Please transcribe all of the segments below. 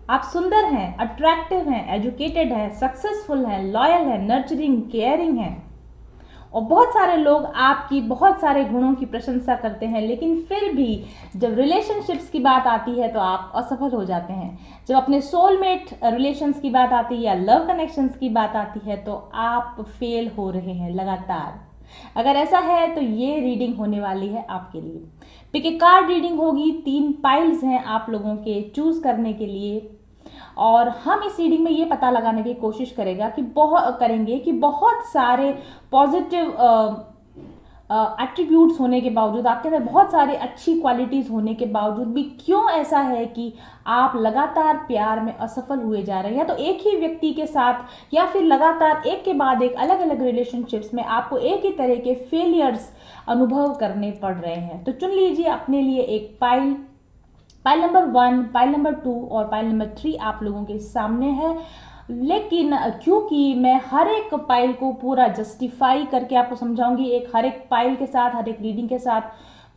आप सुंदर हैं, अट्रैक्टिव हैं, एजुकेटेड हैं, सक्सेसफुल हैं, लॉयल हैं, नर्चरिंग, केयरिंग हैं। और बहुत सारे लोग आपकी बहुत सारे गुणों की प्रशंसा करते हैं, लेकिन फिर भी जब रिलेशनशिप्स की बात आती है तो आप असफल हो जाते हैं। जब अपने सोलमेट रिलेशंस की बात आती है या लव कनेक्शंस की बात आती है तो आप फेल हो रहे हैं लगातार। अगर ऐसा है तो ये रीडिंग होने वाली है आपके लिए। पिक ए कार्ड रीडिंग होगी, 3 पाइल्स हैं आप लोगों के चूज करने के लिए, और हम इस रीडिंग में ये पता लगाने की कोशिश करेंगे कि बहुत सारे पॉजिटिव एट्रीब्यूट्स होने के बावजूद, आपके अंदर बहुत सारी अच्छी क्वालिटीज होने के बावजूद भी क्यों ऐसा है कि आप लगातार प्यार में असफल हुए जा रहे हैं, या तो एक ही व्यक्ति के साथ या फिर लगातार एक के बाद एक अलग अलग रिलेशनशिप्स में आपको एक ही तरह के फेलियर्स अनुभव करने पड़ रहे हैं। तो चुन लीजिए अपने लिए एक पाइल नंबर 1, पाइल नंबर 2 और पाइल नंबर 3 आप लोगों के सामने है। लेकिन क्योंकि मैं हर एक पाइल को पूरा जस्टिफाई करके आपको समझाऊंगी, हर एक पाइल के साथ, हर एक रीडिंग के साथ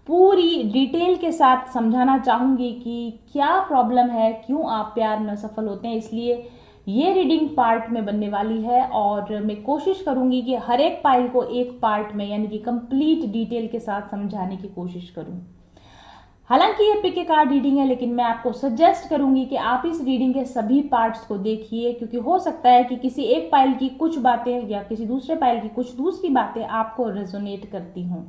पूरी डिटेल के साथ समझाना चाहूंगी कि क्या प्रॉब्लम है, क्यों आप प्यार में सफल होते हैं, इसलिए ये रीडिंग पार्ट में बनने वाली है। और मैं कोशिश करूंगी कि हर एक पाइल को एक पार्ट में यानी कि कंप्लीट डिटेल के साथ समझाने की कोशिश करूं। हालांकि ये पिक ए कार्ड रीडिंग है, लेकिन मैं आपको सजेस्ट करूंगी कि आप इस रीडिंग के सभी पार्ट्स को देखिए, क्योंकि हो सकता है कि किसी एक पाइल की कुछ बातें या किसी दूसरे पाइल की कुछ दूसरी बातें आपको रेजोनेट करती हों।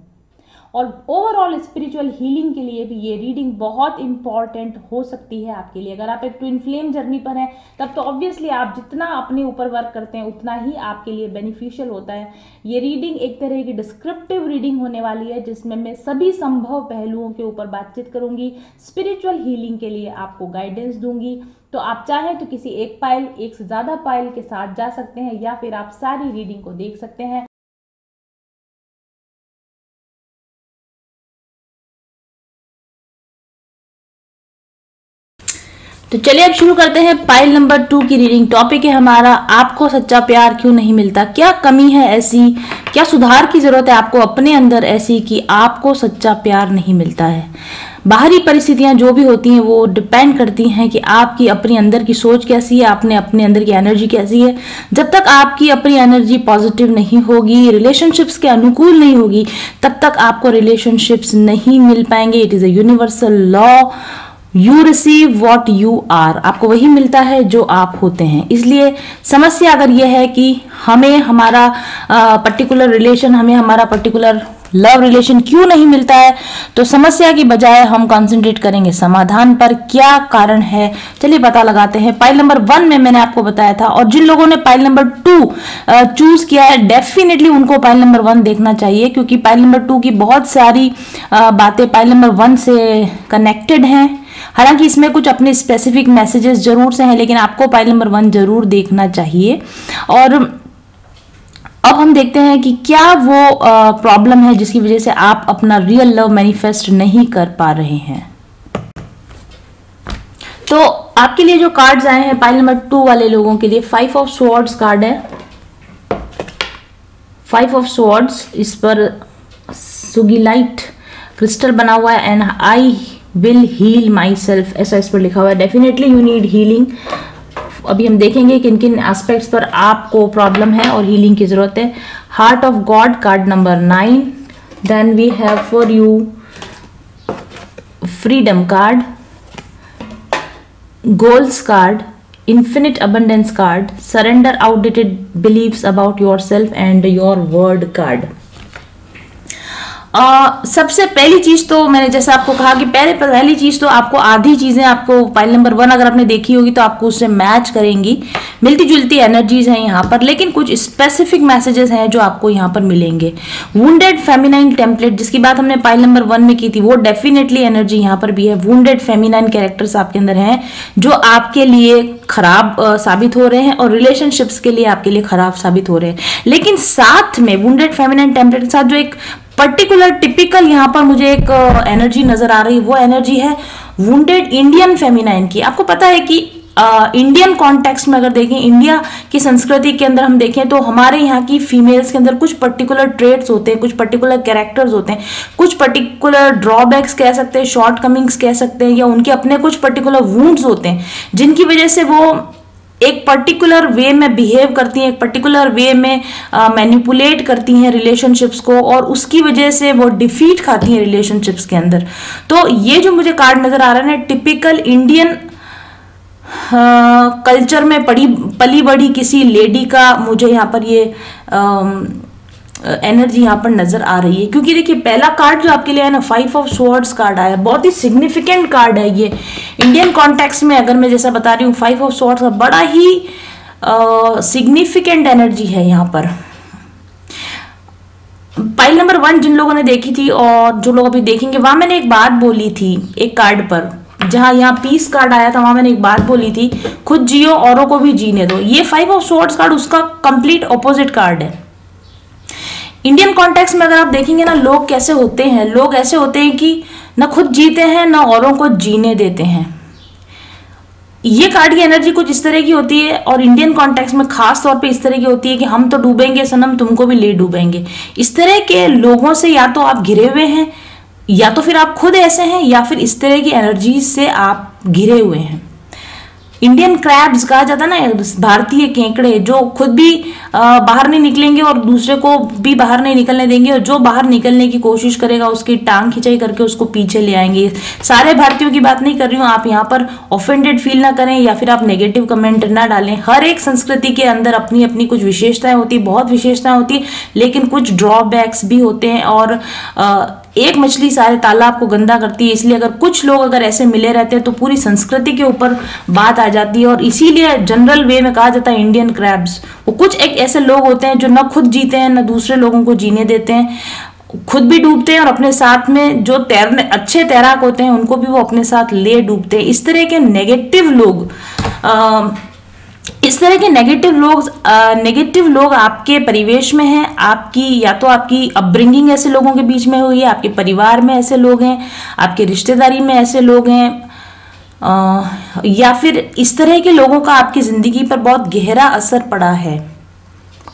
और ओवरऑल स्पिरिचुअल हीलिंग के लिए भी ये रीडिंग बहुत इंपॉर्टेंट हो सकती है आपके लिए। अगर आप एक ट्विन फ्लेम जर्नी पर हैं तब तो ऑब्वियसली आप जितना अपने ऊपर वर्क करते हैं उतना ही आपके लिए बेनिफिशियल होता है। ये रीडिंग एक तरह की डिस्क्रिप्टिव रीडिंग होने वाली है, जिसमें मैं सभी संभव पहलुओं के ऊपर बातचीत करूंगी, स्पिरिचुअल हीलिंग के लिए आपको गाइडेंस दूंगी। तो आप चाहें तो किसी एक पाइल, एक से ज्यादा पाइल के साथ जा सकते हैं, या फिर आप सारी रीडिंग को देख सकते हैं। तो चलिए अब शुरू करते हैं पाइल नंबर 2 की रीडिंग। टॉपिक है हमारा, आपको सच्चा प्यार क्यों नहीं मिलता, क्या कमी है ऐसी, क्या सुधार की जरूरत है आपको अपने अंदर ऐसी कि आपको सच्चा प्यार नहीं मिलता है। बाहरी परिस्थितियां जो भी होती हैं वो डिपेंड करती हैं कि आपकी अपनी अंदर की सोच कैसी है, आपने अपने अंदर की एनर्जी कैसी है। जब तक आपकी अपनी एनर्जी पॉजिटिव नहीं होगी, रिलेशनशिप्स के अनुकूल नहीं होगी, तब तक आपको रिलेशनशिप्स नहीं मिल पाएंगे। It is a universal law, you receive what you are, आपको वही मिलता है जो आप होते हैं। इसलिए समस्या अगर यह है कि हमें हमारा पर्टिकुलर रिलेशन, हमें हमारा पर्टिकुलर लव रिलेशन क्यों नहीं मिलता है, तो समस्या की बजाय हम कंसंट्रेट करेंगे समाधान पर, क्या कारण है। चलिए पता लगाते हैं। पाइल नंबर 1 में मैंने आपको बताया था, और जिन लोगों ने पाइल नंबर 2 चूज किया है डेफिनेटली उनको पाइल नंबर 1 देखना चाहिए, क्योंकि पाइल नंबर 2 की बहुत सारी बातें पाइल नंबर 1 से कनेक्टेड हैं। हालांकि इसमें कुछ अपने स्पेसिफिक मैसेजेस जरूर से हैं, लेकिन आपको पाइल नंबर 1 जरूर देखना चाहिए। और अब हम देखते हैं कि क्या वो प्रॉब्लम है जिसकी वजह से आप अपना रियल लव मैनिफेस्ट नहीं कर पा रहे हैं। तो आपके लिए जो कार्ड्स आए हैं पाइल नंबर 2 वाले लोगों के लिए 5 ऑफ स्वॉर्ड्स कार्ड है। 5 ऑफ स्वॉर्ड्स, इस पर सुगीलाइट क्रिस्टल बना हुआ है, and I will heal myself, ऐसा इस पर लिखा हुआ है। Definitely you need healing. अभी हम देखेंगे किन किन एस्पेक्ट्स पर आपको प्रॉब्लम है और हीलिंग की जरूरत है। Heart of God card number 9, then we have for you freedom card, goals card, infinite abundance card, surrender outdated beliefs about yourself and your word card। सबसे पहली चीज तो मैंने जैसे आपको कहा कि पहली चीज तो आपको आधी चीजें आपको पाइल नंबर 1 अगर आपने देखी होगी तो आपको उससे मैच करेंगी, मिलती जुलती एनर्जीज हैं यहाँ पर, लेकिन कुछ स्पेसिफिक मैसेजेस हैं जो आपको यहाँ पर मिलेंगे। वुंडेड फेमिनाइन टेम्पलेट जिसकी बात हमने पाइल नंबर 1 में की थी, वो डेफिनेटली एनर्जी यहाँ पर भी है। वुंडेड फेमिनाइन कैरेक्टर्स आपके अंदर हैं जो आपके लिए खराब साबित हो रहे हैं और रिलेशनशिप्स के लिए आपके लिए खराब साबित हो रहे हैं। लेकिन साथ में वुंडेड फेमिनाइन टेम्पलेट के साथ जो एक पर्टिकुलर टिपिकल यहाँ पर मुझे एक एनर्जी नजर आ रही है, वो एनर्जी है वुंडेड इंडियन फेमिनाइन की। आपको पता है कि इंडियन कॉन्टेक्स्ट में अगर देखें, इंडिया की संस्कृति के अंदर हम देखें तो हमारे यहाँ की फीमेल्स के अंदर कुछ पर्टिकुलर ट्रेट्स होते हैं, कुछ पर्टिकुलर कैरेक्टर्स होते हैं, कुछ पर्टिकुलर ड्रॉबैक्स कह सकते हैं, शॉर्ट कमिंग्स कह सकते हैं, या उनके अपने कुछ पर्टिकुलर वुंड्स होते हैं जिनकी वजह से वो एक पर्टिकुलर वे में बिहेव करती हैं, एक पर्टिकुलर वे में मैनिपुलेट करती हैं रिलेशनशिप्स को, और उसकी वजह से वो डिफीट खाती हैं रिलेशनशिप्स के अंदर। तो ये जो मुझे कार्ड नजर आ रहा है ना, टिपिकल इंडियन कल्चर में पली बड़ी किसी लेडी का मुझे यहाँ पर ये एनर्जी यहाँ पर नजर आ रही है। क्योंकि देखिए पहला कार्ड जो आपके लिए है ना, 5 ऑफ स्वॉर्ड्स कार्ड आया, बहुत ही सिग्निफिकेंट कार्ड है ये इंडियन कॉन्टेक्स्ट में। अगर मैं जैसा बता रही हूँ 5 ऑफ स्वॉर्ड्स का बड़ा ही सिग्निफिकेंट एनर्जी है यहाँ पर। पाइल नंबर 1 जिन लोगों ने देखी थी और जो लोग अभी देखेंगे, वहां मैंने एक बात बोली थी एक कार्ड पर, जहां यहाँ पीस कार्ड आया था, वहां मैंने एक बात बोली थी, खुद जियो औरों को भी जीने दो। ये 5 ऑफ स्वॉर्ड्स कार्ड उसका कंप्लीट ऑपोजिट कार्ड है। इंडियन कॉन्टेक्स्ट में अगर आप देखेंगे ना, लोग कैसे होते हैं, लोग ऐसे होते हैं कि ना खुद जीते हैं ना औरों को जीने देते हैं। ये कार्ड की एनर्जी कुछ इस तरह की होती है, और इंडियन कॉन्टेक्स्ट में खास तौर पे इस तरह की होती है कि हम तो डूबेंगे सनम, तुमको भी ले डूबेंगे। इस तरह के लोगों से या तो आप घिरे हुए हैं, या तो फिर आप खुद ऐसे हैं, या फिर इस तरह की एनर्जी से आप घिरे हुए हैं। इंडियन क्रैब्स कहा जाता है ना, भारतीय केकड़े, जो खुद भी बाहर नहीं निकलेंगे और दूसरे को भी बाहर नहीं निकलने देंगे, और जो बाहर निकलने की कोशिश करेगा उसकी टांग खिंचाई करके उसको पीछे ले आएंगे। सारे भारतीयों की बात नहीं कर रही हूँ, आप यहाँ पर ऑफेंडेड फील ना करें या फिर आप नेगेटिव कमेंट ना डालें। हर एक संस्कृति के अंदर अपनी अपनी कुछ विशेषताएं होती, बहुत विशेषताएं होती, लेकिन कुछ ड्रॉबैक्स भी होते हैं। और एक मछली सारे तालाब को गंदा करती है, इसलिए अगर कुछ लोग अगर ऐसे मिले रहते हैं तो पूरी संस्कृति के ऊपर बात आ जाती है। और इसीलिए जनरल वे में कहा जाता है इंडियन क्रैब्स, वो कुछ एक ऐसे लोग होते हैं जो न खुद जीते हैं न दूसरे लोगों को जीने देते हैं, खुद भी डूबते हैं और अपने साथ में जो तैरने अच्छे तैराक होते हैं उनको भी वो अपने साथ ले डूबते हैं। इस तरह के नेगेटिव लोग आपके परिवेश में हैं, आपकी या तो आपकी अपब्रिंगिंग ऐसे लोगों के बीच में हुई है, आपके परिवार में ऐसे लोग हैं, आपके रिश्तेदारी में ऐसे लोग हैं, या फिर इस तरह के लोगों का आपकी जिंदगी पर बहुत गहरा असर पड़ा है,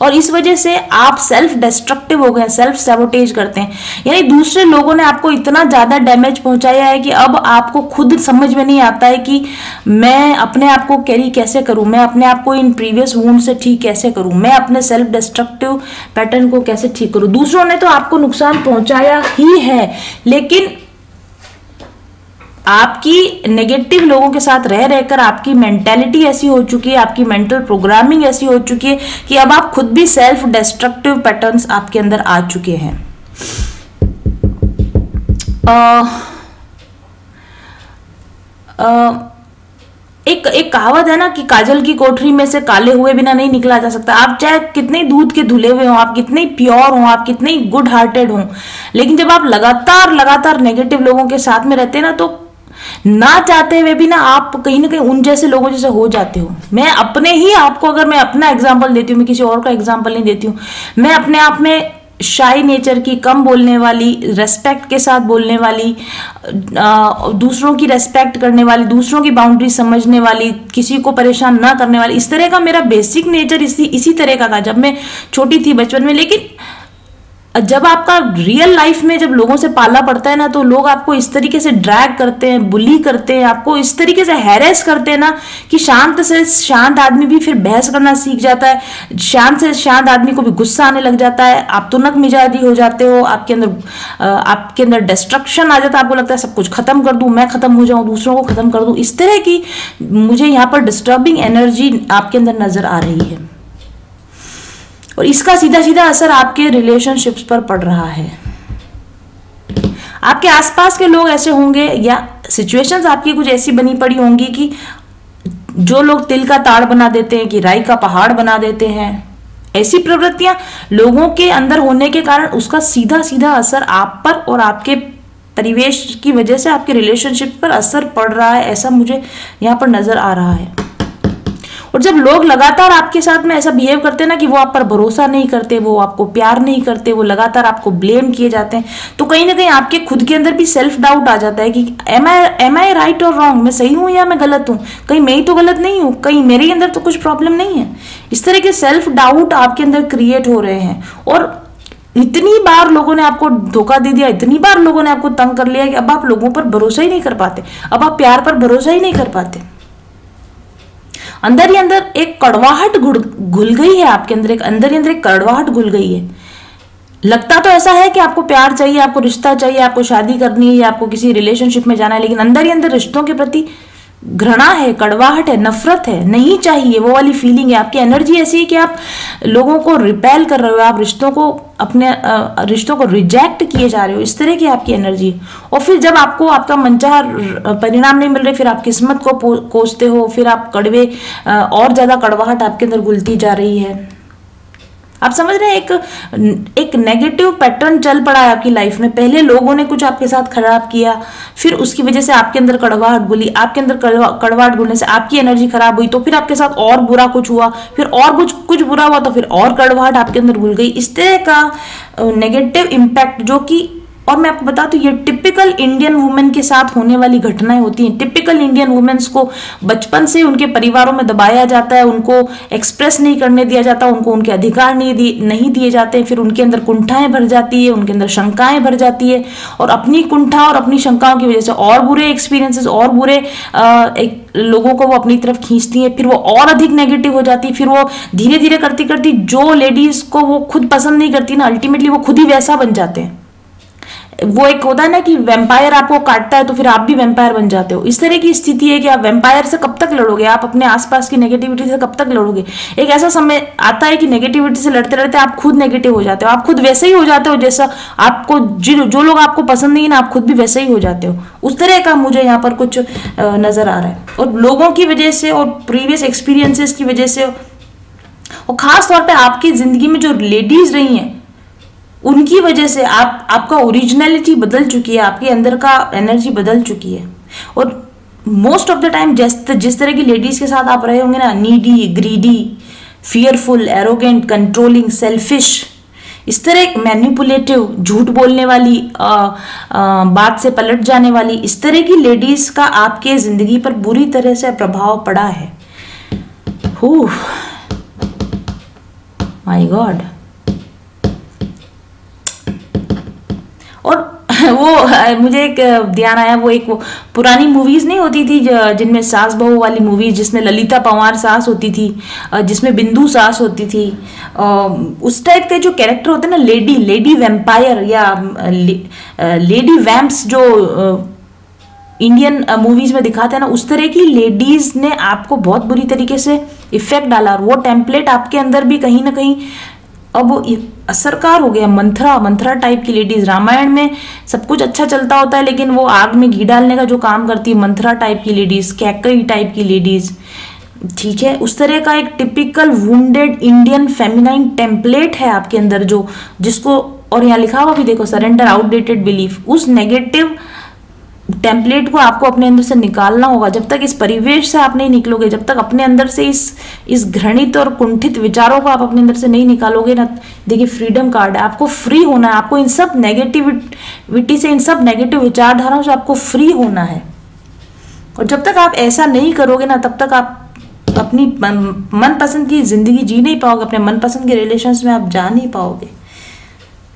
और इस वजह से आप सेल्फ डिस्ट्रक्टिव हो गए, सेल्फ सैबोटेज करते हैं। यानी दूसरे लोगों ने आपको इतना ज्यादा डैमेज पहुंचाया है कि अब आपको खुद समझ में नहीं आता है कि मैं अपने आप को कैरी कैसे करूं, मैं अपने आप को इन प्रीवियस वुंड से ठीक कैसे करूं, मैं अपने सेल्फ डिस्ट्रक्टिव पैटर्न को कैसे ठीक करूं। दूसरों ने तो आपको नुकसान पहुंचाया ही है, लेकिन आपकी नेगेटिव लोगों के साथ रह रहकर आपकी मेंटेलिटी ऐसी हो चुकी है, आपकी मेंटल प्रोग्रामिंग ऐसी हो चुकी है कि अब आप खुद भी सेल्फ डिस्ट्रक्टिव पैटर्न्स आपके अंदर आ चुके हैं। एक कहावत है ना कि काजल की कोठरी में से काले हुए बिना नहीं निकला जा सकता। आप चाहे कितने दूध के धुले हुए हों, आप कितने प्योर हों, आप कितने गुड हार्टेड हों, लेकिन जब आप लगातार नेगेटिव लोगों के साथ में रहते हैं ना, तो ना चाहते हुए भी ना आप कहीं ना कहीं उन जैसे लोगों जैसे हो जाते हो। मैं अपने ही आपको, अगर मैं अपना एग्जांपल देती हूँ, मैं किसी और का एग्जांपल नहीं देती हूँ, मैं अपने आप में शाई नेचर की, कम बोलने वाली, रेस्पेक्ट के साथ बोलने वाली, दूसरों की रेस्पेक्ट करने वाली, दूसरों की बाउंड्री समझने वाली, किसी को परेशान ना करने वाली, इस तरह का मेरा बेसिक नेचर इसी तरह का था जब मैं छोटी थी बचपन में। लेकिन जब आपका रियल लाइफ में जब लोगों से पाला पड़ता है ना, तो लोग आपको इस तरीके से ड्रैग करते हैं, बुली करते हैं, आपको इस तरीके से हैरेस करते हैं ना कि शांत से शांत आदमी भी फिर बहस करना सीख जाता है, शांत से शांत आदमी को भी गुस्सा आने लग जाता है, आप तुनक मिजाजी हो जाते हो, आपके अंदर डिस्ट्रक्शन आ जाता है, आपको लगता है सब कुछ खत्म कर दूं, मैं खत्म हो जाऊं, दूसरों को खत्म कर दूं। इस तरह की मुझे यहाँ पर डिस्टर्बिंग एनर्जी आपके अंदर नजर आ रही है, और इसका सीधा सीधा असर आपके रिलेशनशिप्स पर पड़ रहा है। आपके आसपास के लोग ऐसे होंगे या सिचुएशंस आपकी कुछ ऐसी बनी पड़ी होंगी कि जो लोग तिल का ताड़ बना देते हैं कि राई का पहाड़ बना देते हैं। ऐसी प्रवृत्तियां लोगों के अंदर होने के कारण उसका सीधा सीधा असर आप पर और आपके परिवेश की वजह से आपके रिलेशनशिप पर असर पड़ रहा है, ऐसा मुझे यहाँ पर नजर आ रहा है। और जब लोग लगातार आपके साथ में ऐसा बिहेव करते हैं ना कि वो आप पर भरोसा नहीं करते, वो आपको प्यार नहीं करते, वो लगातार आपको ब्लेम किए जाते हैं, तो कहीं ना कहीं आपके खुद के अंदर भी सेल्फ डाउट आ जाता है कि एम आई राइट और रॉन्ग, मैं सही हूं या मैं गलत हूं, कहीं मैं ही तो गलत नहीं हूं, कहीं मेरे अंदर तो कुछ प्रॉब्लम नहीं है। इस तरह के सेल्फ डाउट आपके अंदर क्रिएट हो रहे हैं। और इतनी बार लोगों ने आपको धोखा दे दिया, इतनी बार लोगों ने आपको तंग कर लिया कि अब आप लोगों पर भरोसा ही नहीं कर पाते, अब आप प्यार पर भरोसा ही नहीं कर पाते। अंदर ही अंदर एक कड़वाहट घुल गई है आपके अंदर, एक अंदर ही अंदर एक कड़वाहट घुल गई है। लगता तो ऐसा है कि आपको प्यार चाहिए, आपको रिश्ता चाहिए, आपको शादी करनी है या आपको किसी रिलेशनशिप में जाना है, लेकिन अंदर ही अंदर रिश्तों के प्रति घृणा है, कड़वाहट है, नफरत है, नहीं चाहिए, वो वाली फीलिंग है। आपकी एनर्जी ऐसी है कि आप लोगों को रिपेल कर रहे हो, आप रिश्तों को अपने रिश्तों को रिजेक्ट किए जा रहे हो, इस तरह की आपकी एनर्जी। और फिर जब आपको आपका मनचाहा परिणाम नहीं मिल रहे, फिर आप किस्मत को कोसते हो, फिर आप कड़वे और ज्यादा कड़वाहट आपके अंदर घुलती जा रही है। आप समझ रहे हैं, एक नेगेटिव पैटर्न चल पड़ा है आपकी लाइफ में। पहले लोगों ने कुछ आपके साथ खराब किया, फिर उसकी वजह से आपके अंदर कड़वाहट घुली, आपके अंदर कड़वाहट घुलने से आपकी एनर्जी खराब हुई, तो फिर आपके साथ और बुरा कुछ हुआ, फिर और कुछ बुरा हुआ, तो फिर और कड़वाहट आपके अंदर घुल गई। इस तरह का नेगेटिव इम्पैक्ट, जो कि, और मैं आपको बता दूं, ये टिपिकल इंडियन वुमेन के साथ होने वाली घटनाएं होती हैं। टिपिकल इंडियन वुमेन्स को बचपन से उनके परिवारों में दबाया जाता है, उनको एक्सप्रेस नहीं करने दिया जाता, उनको उनके अधिकार नहीं दिए जाते, फिर उनके अंदर कुंठाएं भर जाती है, उनके अंदर शंकाएं भर जाती है, और अपनी कुंठा और अपनी शंकाओं की वजह से और बुरे एक्सपीरियंसेस और बुरे लोगों को वो अपनी तरफ खींचती है, फिर वो और अधिक नेगेटिव हो जाती है। फिर वो धीरे धीरे करती करती जो लेडीज को वो खुद पसंद नहीं करती ना, अल्टीमेटली वो खुद ही वैसा बन जाते हैं। वो एक होता है ना कि वैम्पायर आपको काटता है तो फिर आप भी वैम्पायर बन जाते हो। इस तरह की स्थिति है कि आप वैम्पायर से कब तक लड़ोगे, आप अपने आसपास की नेगेटिविटी से कब तक लड़ोगे। एक ऐसा समय आता है कि नेगेटिविटी से लड़ते लड़ते आप खुद नेगेटिव हो जाते हो, आप खुद वैसे ही हो जाते हो जैसा आपको जो लोग आपको पसंद नहीं है ना, आप खुद भी वैसे ही हो जाते हो। उस तरह का मुझे यहाँ पर कुछ नजर आ रहा है, और लोगों की वजह से और प्रीवियस एक्सपीरियंसेस की वजह से, और खास तौर पर आपकी जिंदगी में जो लेडीज रही हैं उनकी वजह से आपका ओरिजिनलिटी बदल चुकी है, आपके अंदर का एनर्जी बदल चुकी है। और मोस्ट ऑफ द टाइम जिस तरह की लेडीज के साथ आप रहे होंगे ना, needy, greedy, fearful, arrogant, controlling, selfish, इस तरह मैनिपुलेटिव, झूठ बोलने वाली, बात से पलट जाने वाली, इस तरह की लेडीज का आपके जिंदगी पर बुरी तरह से प्रभाव पड़ा है। My God. और वो मुझे एक ध्यान आया, वो पुरानी मूवीज नहीं होती थी जिनमें सास बहू वाली मूवीज, जिसमें ललिता पंवार सास होती थी, जिसमें बिंदु सास होती थी, उस टाइप के जो कैरेक्टर होते हैं ना, लेडी वैम्पायर या लेडी वैम्प्स, जो इंडियन मूवीज में दिखाते हैं ना, उस तरह की लेडीज ने आपको बहुत बुरी तरीके से इफेक्ट डाला। और वो टेम्पलेट आपके अंदर भी कहीं ना कहीं अब वो असरकार हो गया। मंथरा टाइप की लेडीज, रामायण में सब कुछ अच्छा चलता होता है, लेकिन वो आग में घी डालने का जो काम करती है, मंथरा टाइप की लेडीज, कैकई टाइप की लेडीज, ठीक है, उस तरह का एक typical wounded Indian feminine template है आपके अंदर, जिसको, और यहाँ लिखा हुआ भी देखो, सरेंडर आउटडेटेड बिलीफ। उस नेगेटिव टेम्पलेट को आपको अपने अंदर से निकालना होगा। जब तक इस परिवेश से आप नहीं निकलोगे, जब तक अपने अंदर से इस घृणित और कुंठित विचारों को आप अपने अंदर से नहीं निकालोगे ना, देखिए फ्रीडम कार्ड है, आपको फ्री होना है, आपको इन सब नेगेटिविटी से, इन सब नेगेटिव विचारधाराओं से आपको फ्री होना है। और जब तक आप ऐसा नहीं करोगे ना, तब तक आप अपनी मनपसंद की जिंदगी जी नहीं पाओगे, अपने मनपसंद के रिलेशंस में आप जा नहीं पाओगे।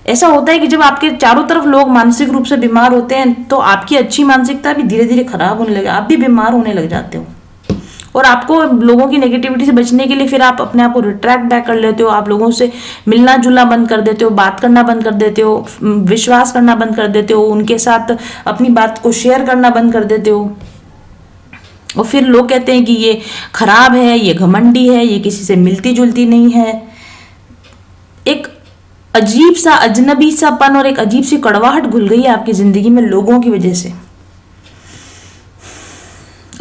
ऐसा होता है कि जब आपके चारों तरफ लोग मानसिक रूप से बीमार होते हैं, तो आपकी अच्छी मानसिकता भी धीरे धीरे खराब होने लगे, आप भी बीमार होने लग जाते हो। और आपको लोगों की नेगेटिविटी से बचने के लिए फिर आप अपने आप को रिट्रैक्ट बैक कर लेते हो, आप लोगों से मिलना जुलना बंद कर देते हो, बात करना बंद कर देते हो, विश्वास करना बंद कर देते हो, उनके साथ अपनी बात को शेयर करना बंद कर देते हो। और फिर लोग कहते हैं कि ये खराब है, ये घमंडी है, ये किसी से मिलती जुलती नहीं है। एक अजीब सा अजनबी सापन और एक अजीब सी कड़वाहट घुल गई है आपकी जिंदगी में लोगों की वजह से।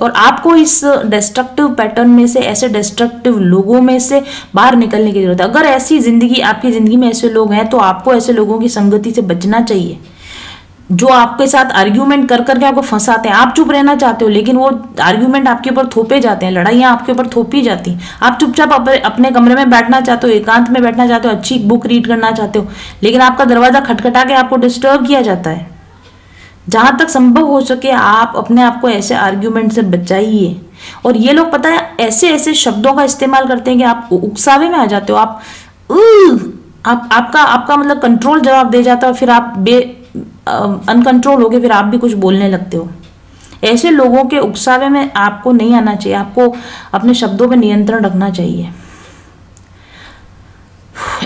और आपको इस डिस्ट्रक्टिव पैटर्न में से, ऐसे डिस्ट्रक्टिव लोगों में से बाहर निकलने की जरूरत है। अगर ऐसी जिंदगी, आपकी जिंदगी में ऐसे लोग हैं, तो आपको ऐसे लोगों की संगति से बचना चाहिए। जो आपके साथ आर्ग्यूमेंट कर करके आपको फंसाते हैं, आप चुप रहना चाहते हो लेकिन वो आर्ग्यूमेंट आपके ऊपर थोपे जाते हैं, लड़ाइयाँ आपके ऊपर थोपी जाती हैं। आप चुपचाप अपने कमरे में बैठना चाहते हो, एकांत में बैठना चाहते हो, अच्छी बुक रीड करना चाहते हो, लेकिन आपका दरवाजा खटखटा के आपको डिस्टर्ब किया जाता है। जहां तक संभव हो सके आप अपने आप को ऐसे आर्ग्यूमेंट से बचाइए। और ये लोग पता है ऐसे ऐसे शब्दों का इस्तेमाल करते हैं कि आप उकसावे में आ जाते हो, आपका मतलब कंट्रोल जवाब दे जाता है, और फिर आप अनकंट्रोल हो गए, फिर आप भी कुछ बोलने लगते हो। ऐसे लोगों के उकसावे में आपको नहीं आना चाहिए, आपको अपने शब्दों पर नियंत्रण रखना चाहिए।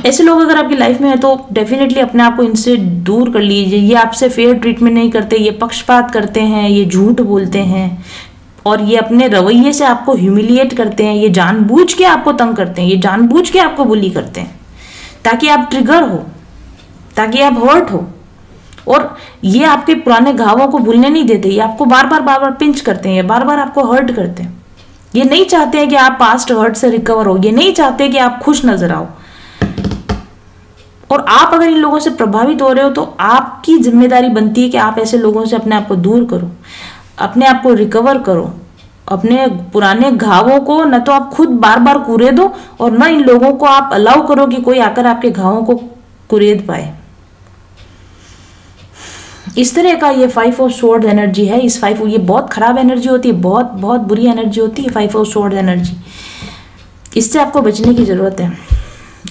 ऐसे लोग अगर आपकी लाइफ में है तो डेफिनेटली अपने आप को इनसे दूर कर लीजिए। ये आपसे फेयर ट्रीटमेंट नहीं करते, ये पक्षपात करते हैं, ये झूठ बोलते हैं, और ये अपने रवैये से आपको ह्यूमिलिएट करते हैं, ये जानबूझ के आपको तंग करते हैं, ये जानबूझ के आपको बुली करते हैं ताकि आप ट्रिगर हो, ताकि आप हर्ट हो। और ये आपके पुराने घावों को भूलने नहीं देते, ये आपको बार बार पिंच करते हैं, ये बार बार आपको हर्ट करते हैं। ये नहीं चाहते हैं कि आप पास्ट हर्ट से रिकवर हो, ये नहीं चाहते कि आप खुश नजर आओ। और आप अगर इन लोगों से प्रभावित हो रहे हो तो आपकी जिम्मेदारी बनती है कि आप ऐसे लोगों से अपने आप को दूर करो, अपने आप को रिकवर करो, अपने पुराने घावों को न तो आप खुद बार बार कुरेद दो और न इन लोगों को आप अलाउ करो कि कोई आकर आपके घावों को कुरेद पाए। इस तरह का ये 5 ऑफ स्वॉर्ड एनर्जी है। ये बहुत खराब एनर्जी होती है, बहुत बहुत बुरी एनर्जी होती है 5 ऑफ स्वॉर्ड एनर्जी। इससे आपको बचने की जरूरत है।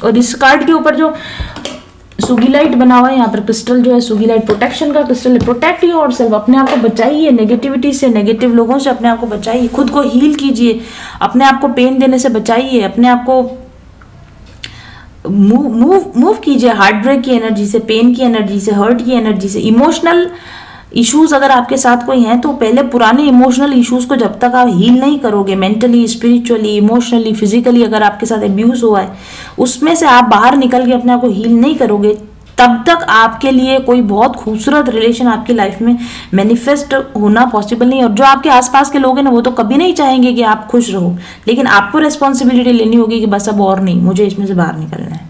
और इस कार्ड के ऊपर जो सुगीलाइट बना हुआ है, यहाँ पर क्रिस्टल जो है सुगीलाइट प्रोटेक्शन का क्रिस्टल है। प्रोटेक्ट योरसेल्फ, अपने आप को बचाइए नेगेटिविटी से, नेगेटिव लोगों से अपने आप को बचाइए, खुद को हील कीजिए, अपने आप को पेन देने से बचाइए, अपने आप को मूव कीजिए हार्ट ब्रेक की एनर्जी से, पेन की एनर्जी से, हर्ट की एनर्जी से। इमोशनल इश्यूज अगर आपके साथ कोई हैं तो पहले पुराने इमोशनल इश्यूज को जब तक आप हील नहीं करोगे, मेंटली, स्पिरिचुअली, इमोशनली, फिजिकली अगर आपके साथ अब्यूज हुआ है उसमें से आप बाहर निकल के अपने आप को हील नहीं करोगे, तब तक आपके लिए कोई बहुत खूबसूरत रिलेशन आपकी लाइफ में मैनिफेस्ट होना पॉसिबल नहीं। और जो आपके आसपास के लोग हैं ना वो तो कभी नहीं चाहेंगे कि आप खुश रहो, लेकिन आपको रेस्पॉन्सिबिलिटी लेनी होगी कि बस अब और नहीं, मुझे इसमें से बाहर निकलना है।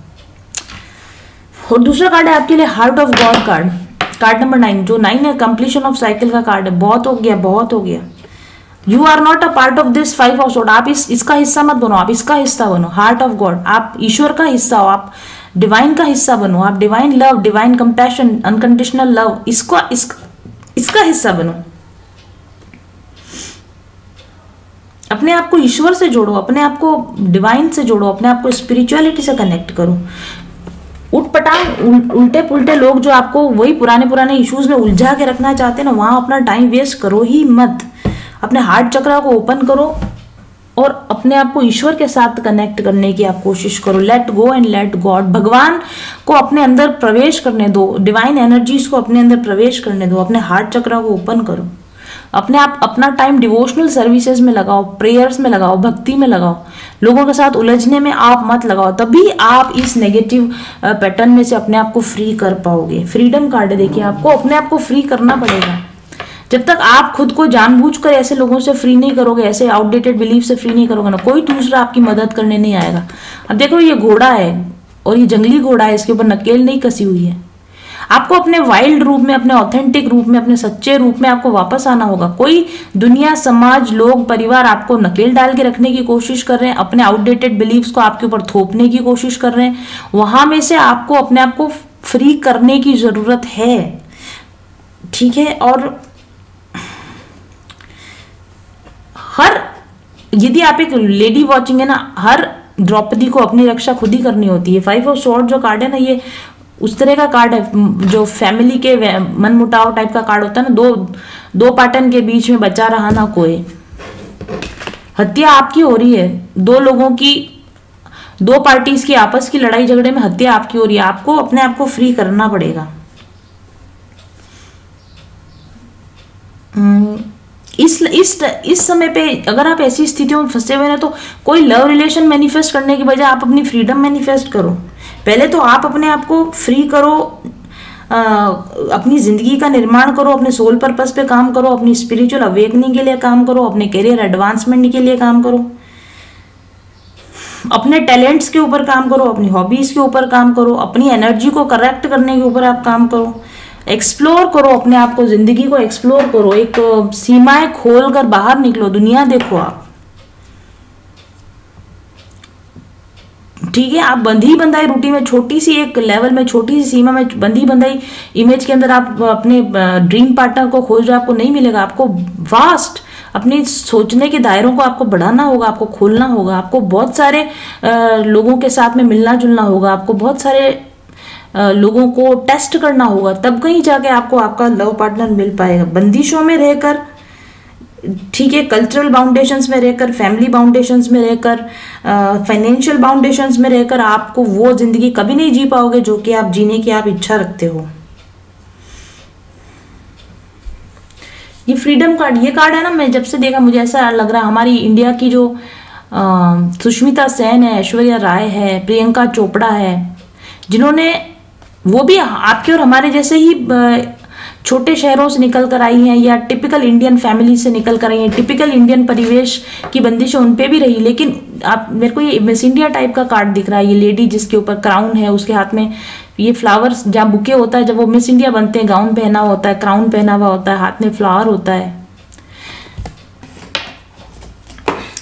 और दूसरा कार्ड है आपके लिए heart of God card, card number 9। जो 9 है कंप्लीशन ऑफ साइकिल का कार्ड है। बहुत हो गया, बहुत हो गया। You are not a part of this 5 of sword. आप इसका हिस्सा मत बनो, आप इसका हिस्सा बनो। हार्ट ऑफ गॉड, आप ईश्वर का हिस्सा हो, आप डिवाइन का हिस्सा बनो, आप divine love, divine compassion, unconditional love, इसका हिस्सा बनो। अपने आप को ईश्वर से जोड़ो, अपने आप को डिवाइन से जोड़ो, अपने आप को स्पिरिचुअलिटी से कनेक्ट करो। उठपटांग उल्टे पुल्टे लोग जो आपको वही पुराने इश्यूज में उलझा के रखना चाहते हैं ना, वहां अपना टाइम वेस्ट करो ही मत। अपने हार्ट चक्र को ओपन करो और अपने आप को ईश्वर के साथ कनेक्ट करने की आप कोशिश करो। Let go and let God. भगवान को अपने अंदर प्रवेश करने दो, डिवाइन एनर्जीज को अपने अंदर प्रवेश करने दो, अपने हार्ट चक्र को ओपन करो। अपना टाइम डिवोशनल सर्विसेज में लगाओ, प्रेयर्स में लगाओ, भक्ति में लगाओ। लोगों के साथ उलझने में आप मत लगाओ, तभी आप इस नेगेटिव पैटर्न में से अपने आप को फ्री कर पाओगे। फ्रीडम कार्ड देखिए, आपको अपने आप को फ्री करना पड़ेगा। जब तक आप खुद को जानबूझकर ऐसे लोगों से फ्री नहीं करोगे, ऐसे आउटडेटेड बिलीफ से फ्री नहीं करोगे ना, कोई दूसरा आपकी मदद करने नहीं आएगा। अब देखो ये घोड़ा है और ये जंगली घोड़ा है, इसके ऊपर नकेल नहीं कसी हुई है। आपको अपने वाइल्ड रूप में, अपने ऑथेंटिक रूप में, अपने सच्चे रूप में आपको वापस आना होगा। कोई दुनिया, समाज, लोग, परिवार आपको नकेल डाल के रखने की कोशिश कर रहे हैं, अपने आउटडेटेड बिलीफ्स को आपके ऊपर थोपने की कोशिश कर रहे हैं, वहां में से आपको अपने आप को फ्री करने की जरूरत है। ठीक है। और यदि आप एक लेडी वॉचिंग है ना, हर द्रौपदी को अपनी रक्षा खुद ही करनी होती है। 5 ऑफ स्वॉर्ड जो कार्ड है ना, ये उस तरह का कार्ड है जो फैमिली के मनमुटाव टाइप का कार्ड होता है ना, दो पाटन के बीच में बचा रहा ना कोई। हत्या आपकी हो रही है, दो लोगों की, दो पार्टीज की आपस की लड़ाई झगड़े में हत्या आपकी हो रही है। आपको अपने आप को फ्री करना पड़ेगा। इस समय पे अगर आप ऐसी स्थितियों में फंसे हुए हैं तो कोई लव रिलेशन मैनिफेस्ट करने की बजाय आप अपनी फ्रीडम मैनिफेस्ट करो। पहले तो आप अपने आप को फ्री करो, अपनी जिंदगी का निर्माण करो, अपने सोल पर्पस पे काम करो, अपनी स्पिरिचुअल अवेकनिंग के लिए काम करो, अपने करियर एडवांसमेंट के लिए काम करो, अपने टैलेंट्स के ऊपर काम करो, अपनी हॉबीज के ऊपर काम करो, अपनी एनर्जी को करेक्ट करने के ऊपर आप काम करो। एक्सप्लोर करो अपने आप को, जिंदगी को एक्सप्लोर करो, एक सीमाएं खोल कर बाहर निकलो, दुनिया देखो आप। ठीक है, आप बंधी बंधाई रूटीन में, छोटी सी एक लेवल में, छोटी सी सीमा में, बंधी बंधाई इमेज के अंदर आप अपने ड्रीम पार्टनर को खोज रहे हो, आपको नहीं मिलेगा। आपको वास्ट अपने सोचने के दायरों को आपको बढ़ाना होगा, आपको खोलना होगा, आपको बहुत सारे लोगों के साथ में मिलना जुलना होगा, आपको बहुत सारे लोगों को टेस्ट करना होगा, तब कहीं जाके आपको आपका लव पार्टनर मिल पाएगा। बंदिशों में रहकर, ठीक है, कल्चरल बाउंडेशंस में रहकर, फैमिली बाउंडेशंस में रहकर, फाइनेंशियल बाउंडेशंस में रहकर आपको वो जिंदगी कभी नहीं जी पाओगे जो कि आप जीने की आप इच्छा रखते हो। ये फ्रीडम कार्ड, ये कार्ड है ना, मैं जब से देखा मुझे ऐसा लग रहा है हमारी इंडिया की जो सुष्मिता सेन है, ऐश्वर्या राय है, प्रियंका चोपड़ा है, जिन्होंने, वो भी आपके और हमारे जैसे ही छोटे शहरों से निकल कर आई हैं, या टिपिकल इंडियन फैमिली से निकल कर आई हैं, टिपिकल इंडियन परिवेश की बंदिशें उन पे भी रही, लेकिन आप, मेरे को ये मिस इंडिया टाइप का कार्ड दिख रहा है। ये लेडी जिसके ऊपर क्राउन है, उसके हाथ में ये फ्लावर्स, जहाँ बुके होता है, जब वो मिस इंडिया बनते हैं, गाउन पहना होता है, क्राउन पहना हुआ होता है, हाथ में फ्लावर होता है।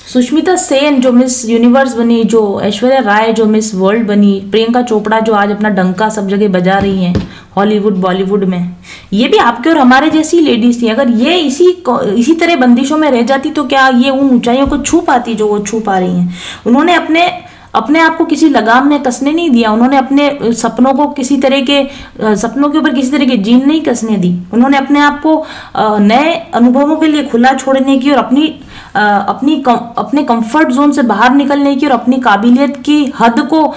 सुष्मिता सेन जो मिस यूनिवर्स बनी, जो ऐश्वर्या राय जो मिस वर्ल्ड बनी, प्रियंका चोपड़ा जो आज अपना डंका सब जगह बजा रही हैं हॉलीवुड बॉलीवुड में, ये भी आपके और हमारे जैसी लेडीज थी। अगर ये इसी तरह बंदिशों में रह जाती तो क्या ये उन ऊंचाइयों को छू पाती जो वो छू पा रही हैं? उन्होंने अपने आप को किसी लगाम में कसने नहीं दिया, उन्होंने अपने सपनों को किसी तरह के सपनों के ऊपर किसी तरह की जीन नहीं कसने दी, उन्होंने अपने आप को नए अनुभवों के लिए खुला छोड़ने की और अपने कंफर्ट जोन से बाहर निकलने की और अपनी काबिलियत की हद को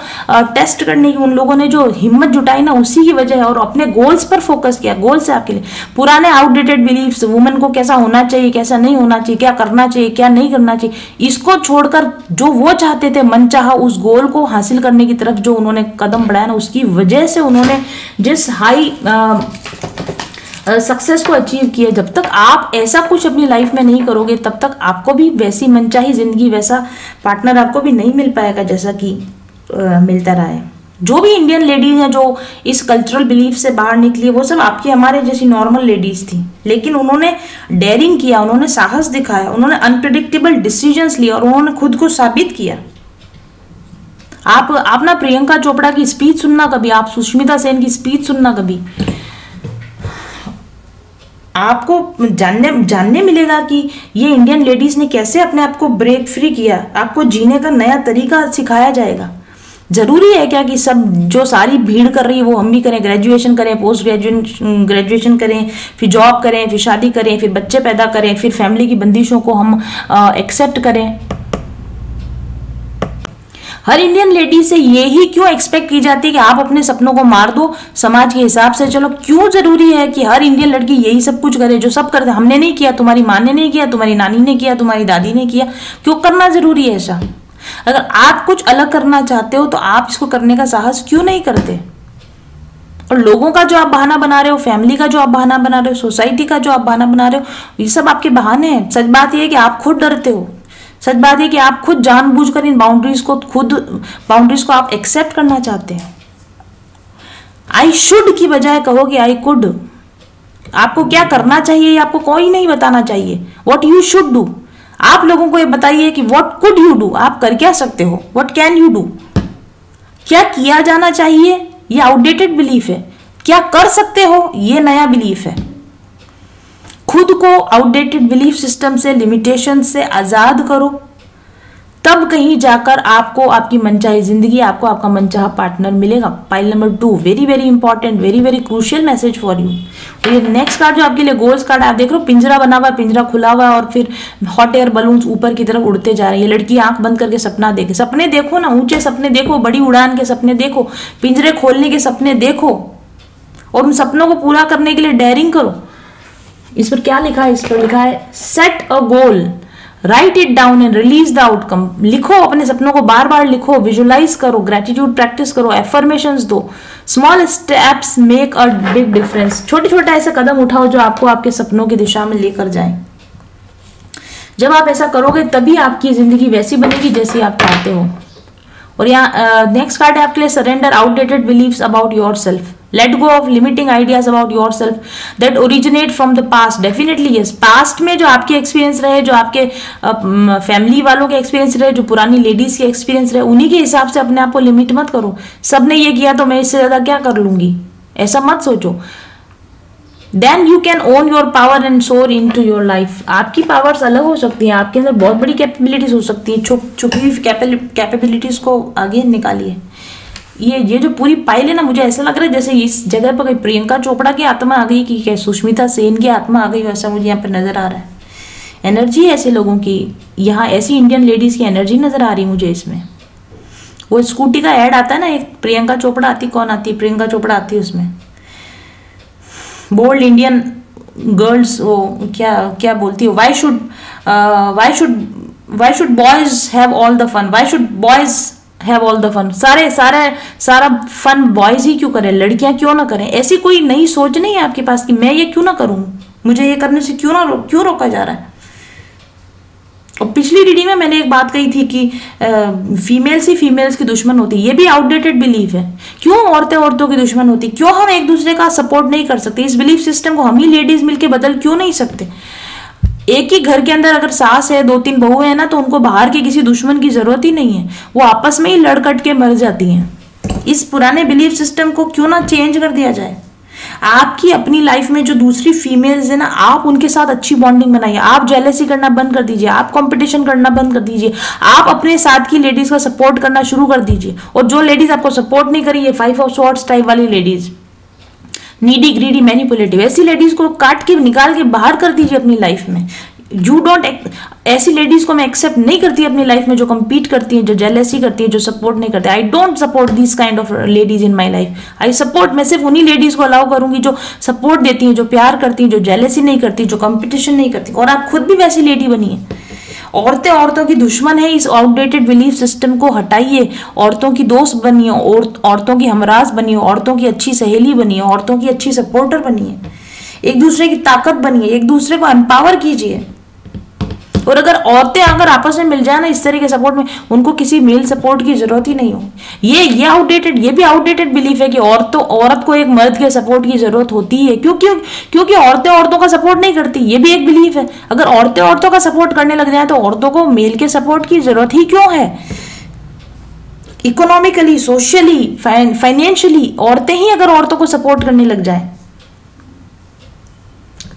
टेस्ट करने की उन लोगों ने जो हिम्मत जुटाई ना, उसी की वजह है। और अपने गोल्स पर फोकस किया, गोल्स है आपके लिए। पुराने आउटडेटेड बिलीफ्स, वुमेन को कैसा होना चाहिए, कैसा नहीं होना चाहिए, क्या करना चाहिए, क्या नहीं करना चाहिए, इसको छोड़कर जो वो चाहते थे मनचाहा उस गोल को हासिल करने की तरफ जो उन्होंने कदम बढ़ाया ना, उसकी वजह से उन्होंने जिस हाई सक्सेस को अचीव किया। जब तक आप ऐसा कुछ अपनी लाइफ में नहीं करोगे तब तक आपको भी वैसी मनचाही जिंदगी, वैसा पार्टनर आपको भी नहीं मिल पाएगा जैसा कि मिलता रहा है। जो भी इंडियन लेडीज हैं जो इस कल्चरल बिलीफ से बाहर निकली, वो सब आपकी हमारे जैसी नॉर्मल लेडीज थी, लेकिन उन्होंने डेयरिंग किया, उन्होंने साहस दिखाया, उन्होंने अनप्रिडिक्टेबल डिसीजंस लिए और उन्होंने खुद को साबित किया। आप ना प्रियंका चोपड़ा की स्पीच सुनना कभी, आप सुष्मिता सेन की स्पीच सुनना कभी, आपको जानने मिलेगा कि ये इंडियन लेडीज ने कैसे अपने आप को ब्रेक फ्री किया। आपको जीने का नया तरीका सिखाया जाएगा। जरूरी है क्या कि सब जो सारी भीड़ कर रही है वो हम भी करें? ग्रेजुएशन करें, पोस्ट ग्रेजुएशन करें, फिर जॉब करें, फिर शादी करें, फिर बच्चे पैदा करें, फिर फैमिली की बंदिशों को हम एक्सेप्ट करें? हर इंडियन लेडी से ये ही क्यों एक्सपेक्ट की जाती है कि आप अपने सपनों को मार दो समाज के हिसाब से चलो? क्यों जरूरी है कि हर इंडियन लड़की यही सब कुछ करे जो सब करते? हमने नहीं किया, तुम्हारी माँ ने नहीं किया, तुम्हारी नानी ने किया, तुम्हारी दादी ने किया, क्यों करना जरूरी है ऐसा? अगर आप कुछ अलग करना चाहते हो तो आप इसको करने का साहस क्यों नहीं करते? और लोगों का जो आप बहाना बना रहे हो, फैमिली का जो आप बहाना बना रहे हो, सोसाइटी का जो आप बहाना बना रहे हो, ये सब आपके बहाने हैं। सच बात यह है कि आप खुद डरते हो। सच बात है कि आप खुद जानबूझकर इन बाउंड्रीज को आप एक्सेप्ट करना चाहते हैं। आई शुड की बजाय कहोगे आई कुड। आपको क्या करना चाहिए ये आपको कोई नहीं बताना चाहिए। व्हाट यू शुड डू, आप लोगों को ये बताइए कि व्हाट कुड यू डू, आप कर क्या सकते हो। व्हाट कैन यू डू, क्या किया जाना चाहिए, ये आउटडेटेड बिलीफ है। क्या कर सकते हो, ये नया बिलीफ है। खुद को आउटडेटेड बिलीफ सिस्टम से, लिमिटेशन से आजाद करो, तब कहीं जाकर आपको आपकी मनचाही जिंदगी, आपको आपका मनचाहा पार्टनर मिलेगा। Pile number 2, very very important, very very crucial message for you. तो ये नेक्स्ट कार्ड जो आपके लिए गोल्स कार्ड, आप देख रहे हो पिंजरा बना हुआ है, पिंजरा खुला हुआ है और फिर हॉट एयर बलून्स ऊपर की तरफ उड़ते जा रहे हैं। ये लड़की आंख बंद करके सपना देखे, सपने देखो ना, ऊंचे सपने देखो, बड़ी उड़ान के सपने देखो, पिंजरे खोलने के सपने देखो और उन सपनों को पूरा करने के लिए डेयरिंग करो। इस पर क्या लिखा है? इस पर लिखा है set a goal, right it down and release the outcome. लिखो, अपने सपनों को बार बार लिखो, विजुलाइज करो, ग्रेटिट्यूड प्रैक्टिस करो, एफर्मेशंस दो। Small steps make a big difference. छोटे छोटे ऐसे कदम उठाओ जो आपको आपके सपनों की दिशा में लेकर जाएं। जब आप ऐसा करोगे तभी आपकी जिंदगी वैसी बनेगी जैसी आप चाहते हो। और यहाँ नेक्स्ट कार्ड है आपके लिए surrender outdated beliefs about yourself. Let go of limiting ideas about yourself that originate from the past. Definitely yes, past में जो आपके एक्सपीरियंस रहे, जो आपके फैमिली वालों के एक्सपीरियंस रहे, जो पुरानी लेडीज के एक्सपीरियंस रहे, उन्हीं के हिसाब से अपने आप को लिमिट मत करो। सबने ये किया तो मैं इससे ज्यादा क्या कर लूंगी, ऐसा मत सोचो। Then you can own your power and soar into your life. आपकी पावर्स अलग हो सकती हैं, आपके अंदर बहुत बड़ी कैपेबिलिटीज हो सकती है, छुपी हुई कैपेबिलिटीज को आगे निकालिए। ये जो पूरी पाइल है ना, मुझे ऐसा लग रहा है जैसे इस जगह पर कोई प्रियंका चोपड़ा की आत्मा आ गई कि क्या सुष्मिता सेन की आत्मा आ गई, वैसा मुझे यहाँ पर नजर आ रहा है। एनर्जी है ऐसे लोगों की, यहाँ ऐसी इंडियन लेडीज की एनर्जी नजर आ रही मुझे इसमें। वो स्कूटी का ऐड आता है ना, एक प्रियंका चोपड़ा आती, कौन आती है, प्रियंका चोपड़ा आती है उसमें। बोल्ड इंडियन गर्ल्स, वो क्या क्या बोलती है, why should boys have all the fun, why should boys have all the fun. सारा फन बॉयज ही क्यों करें, लड़कियां क्यों ना करें। ऐसी कोई नई सोच नहीं है आपके पास कि मैं ये क्यों ना करूं, मुझे ये करने से क्यों रोका जा रहा है। और पिछली रीडिंग में मैंने एक बात कही थी कि फीमेल्स ही फीमेल्स की दुश्मन होती है, ये भी आउटडेटेड बिलीफ है। क्यों औरतें औरतों की दुश्मन होती, क्यों हम एक दूसरे का सपोर्ट नहीं कर सकते, इस बिलीफ सिस्टम को हम ही लेडीज मिलकर बदल क्यों नहीं सकते। एक ही घर के अंदर अगर सास है, 2-3 बहुएं हैं ना, तो उनको बाहर के किसी दुश्मन की जरूरत ही नहीं है, वो आपस में ही लड़ कट के मर जाती हैं। इस पुराने बिलीफ सिस्टम को क्यों ना चेंज कर दिया जाए। आपकी अपनी लाइफ में जो दूसरी फीमेल्स है ना, आप उनके साथ अच्छी बॉन्डिंग बनाइए, आप जेलसी करना बंद कर दीजिए, आप कंपटीशन करना बंद कर दीजिए, आप अपने साथ की लेडीज का सपोर्ट करना शुरू कर दीजिए। और जो लेडीज आपको सपोर्ट नहीं करी, ये 5 ऑफ स्वॉर्ड्स टाइप वाली लेडीज, नीडी ग्रीडी मैनिपुलेटिव, ऐसी लेडीज को काट के निकाल के बाहर कर दीजिए अपनी लाइफ में। यू डोंट, ऐसी लेडीज को मैं एक्सेप्ट नहीं करती अपनी लाइफ में, जो कम्पीट करती हैं, जो जेलसी करती हैं, जो सपोर्ट नहीं करती। I don't support this kind of ladies in my life. I support, मैं सिर्फ उन्हीं लेडीज को अलाउ करूंगी जो सपोर्ट देती हैं, जो प्यार करती हैं, जो जेलसी नहीं करती, जो कंपटीशन नहीं करती। और आप खुद भी वैसी लेडी बनिए। औरतें औरतों की दुश्मन है, इस आउटडेटेड बिलीफ सिस्टम को हटाइए। औरतों की दोस्त बनिए, औरतों की हमराज बनिए, औरतों की अच्छी सहेली बनिए, औरतों की अच्छी सपोर्टर बनिए, एक दूसरे की ताकत बनिए, एक दूसरे को एम्पावर कीजिए। और अगर आपस में मिल जाए ना इस तरह के सपोर्ट में, उनको किसी मेल सपोर्ट की जरूरत ही नहीं हो। ये भी आउटडेटेड बिलीफ है कि औरत को एक मर्द के सपोर्ट की जरूरत होती है। क्योंकि औरतें औरतों का सपोर्ट नहीं करती, ये भी एक बिलीफ है। अगर औरतें औरतों का सपोर्ट करने लग जाए तो औरतों को मेल के सपोर्ट की जरूरत ही क्यों है। इकोनॉमिकली, सोशली, फाइनेंशियली औरतें ही अगर औरतों को सपोर्ट करने लग जाए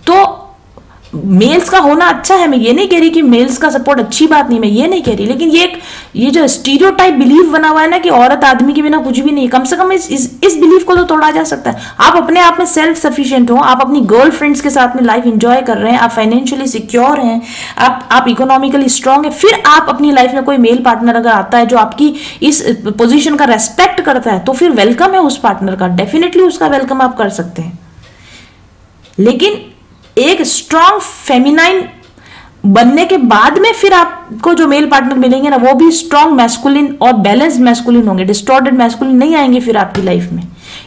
तो मेल्स का होना अच्छा है। मैं ये नहीं कह रही कि मेल्स का सपोर्ट अच्छी बात नहीं, मैं ये नहीं कह रही, लेकिन ये जो स्टीरियोटाइप बिलीफ बना हुआ है ना कि औरत आदमी के बिना कुछ भी नहीं, कम से कम इस बिलीफ को तो तोड़ा जा सकता है। आप अपने आप में सेल्फ सफिशिएंट हो, आप अपनी गर्लफ्रेंड्स के साथ में लाइफ एंजॉय कर रहे हैं, आप फाइनेंशियली सिक्योर हैं, आप इकोनॉमिकली स्ट्रांग है, फिर आप अपनी लाइफ में कोई मेल पार्टनर अगर आता है जो आपकी इस पोजिशन का रेस्पेक्ट करता है, तो फिर वेलकम है उस पार्टनर का, डेफिनेटली उसका वेलकम आप कर सकते हैं। लेकिन एक स्ट्रॉन्ग फेमिनाइन बनने के बाद में फिर आपको जो मेल पार्टनर मिलेंगे ना, वो भी स्ट्रॉन्ग मैस्कुलिन और बैलेंस्ड मैस्कुलिन होंगे, डिस्टॉर्टेड मैस्कुलिन नहीं आएंगे फिर आपकी लाइफ में।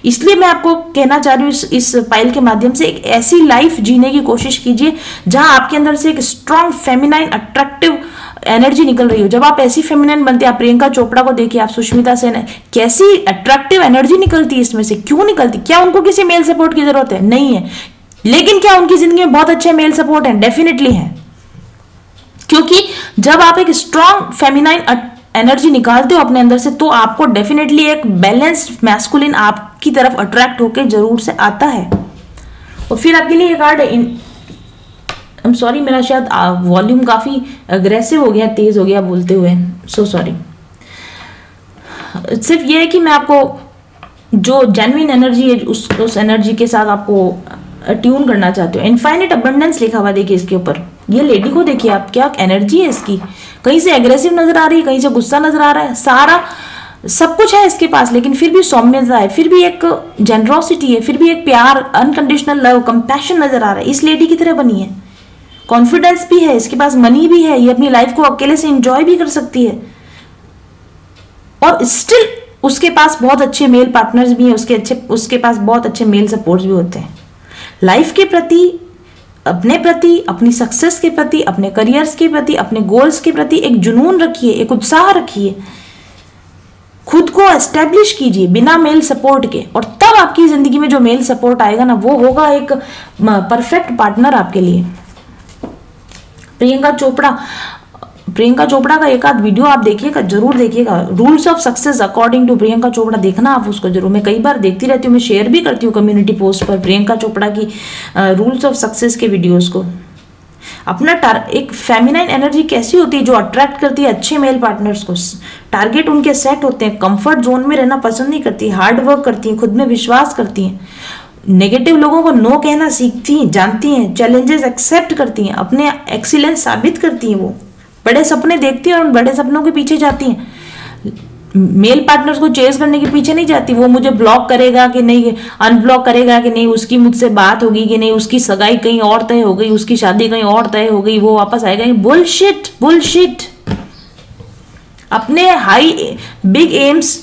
इसलिए मैं आपको कहना चाह रही हूँ इस पाइल के माध्यम से, एक ऐसी लाइफ जीने की कोशिश कीजिए जहां आपके अंदर से एक स्ट्रॉन्ग फेमिनाइन अट्रैक्टिव एनर्जी निकल रही हो। जब आप ऐसी फेमिनाइन बनते हैं, आप प्रियंका चोपड़ा को देखिए, आप सुष्मिता सेन, कैसी अट्रैक्टिव एनर्जी निकलती है इसमें से। क्यों निकलती? क्या उनको किसी मेल सपोर्ट की जरूरत है? नहीं है। लेकिन क्या उनकी जिंदगी में बहुत अच्छे मेल सपोर्ट हैं? डेफिनेटली है। क्योंकि जब आप एक स्ट्रॉन्ग फेमिनाइन एनर्जी निकालते हो अपने अंदर से, तो आपको डेफिनेटली एक बैलेंस्ड मैस्कुलिन आपकी तरफ अट्रैक्ट होकर जरूर से आता है। और फिर आपके लिए कार्ड है, I'm सॉरी, मेरा शायद वॉल्यूम काफी अग्रेसिव हो गया, तेज हो गया बोलते हुए, सो सॉरी। सिर्फ ये है कि मैं आपको जो जेन्युइन एनर्जी है उस एनर्जी के साथ आपको ट्यून करना चाहते हो। इनफाइनाइट अबंडेंस लिखा हुआ देखिए इसके ऊपर। ये लेडी को देखिए आप, क्या एनर्जी है इसकी। कहीं से एग्रेसिव नजर आ रही है, कहीं से गुस्सा नजर आ रहा है, सारा सब कुछ है इसके पास, लेकिन फिर भी सौम्यता है, फिर भी एक जेनरोसिटी है, फिर भी एक प्यार, अनकंडीशनल लव, कंपैशन नजर आ रहा है। इस लेडी की तरह बनी है। कॉन्फिडेंस भी है इसके पास, मनी भी है, ये अपनी लाइफ को अकेले से एंजॉय भी कर सकती है। और स्टिल उसके पास बहुत अच्छे मेल पार्टनर्स भी हैं, उसके पास बहुत अच्छे मेल सपोर्ट्स भी होते हैं। लाइफ के प्रति, अपने प्रति, अपनी सक्सेस के प्रति, अपने करियर्स के प्रति, अपने गोल्स के प्रति एक जुनून रखिए, एक उत्साह रखिए। खुद को एस्टेब्लिश कीजिए बिना मेल सपोर्ट के, और तब आपकी जिंदगी में जो मेल सपोर्ट आएगा ना, वो होगा एक परफेक्ट पार्टनर आपके लिए। प्रियंका चोपड़ा का एक आध वीडियो आप देखिएगा, जरूर देखिएगा, rules of success according to Priyanka Chopra, देखना आप उसको जरूर। मैं कई बार देखती रहती हूँ, मैं शेयर भी करती हूँ कम्युनिटी पोस्ट पर प्रियंका चोपड़ा की रूल्स ऑफ सक्सेस के वीडियोस को। अपना एक फेमिनाइन एनर्जी कैसी होती है जो अट्रैक्ट करती है अच्छे मेल पार्टनर्स को। टारगेट उनके सेट होते हैं, कंफर्ट जोन में रहना पसंद नहीं करती, हार्ड वर्क करती हैं, खुद में विश्वास करती हैं, नेगेटिव लोगों को नो कहना सीखती हैं, जानती हैं, चैलेंजेस एक्सेप्ट करती हैं, अपने एक्सीलेंस साबित करती हैं, वो बड़े सपने देखती हैं और उन बड़े सपनों के पीछे जाती हैं। मेल पार्टनर्स को चेस करने के पीछे नहीं जाती, वो मुझे ब्लॉक करेगा कि नहीं, अनब्लॉक करेगा कि नहीं, उसकी मुझसे बात होगी कि नहीं, उसकी सगाई कहीं और तय हो गई, उसकी शादी कहीं और तय हो गई, वो वापस आएगा। Bullshit bullshit. अपने हाई बिग एम्स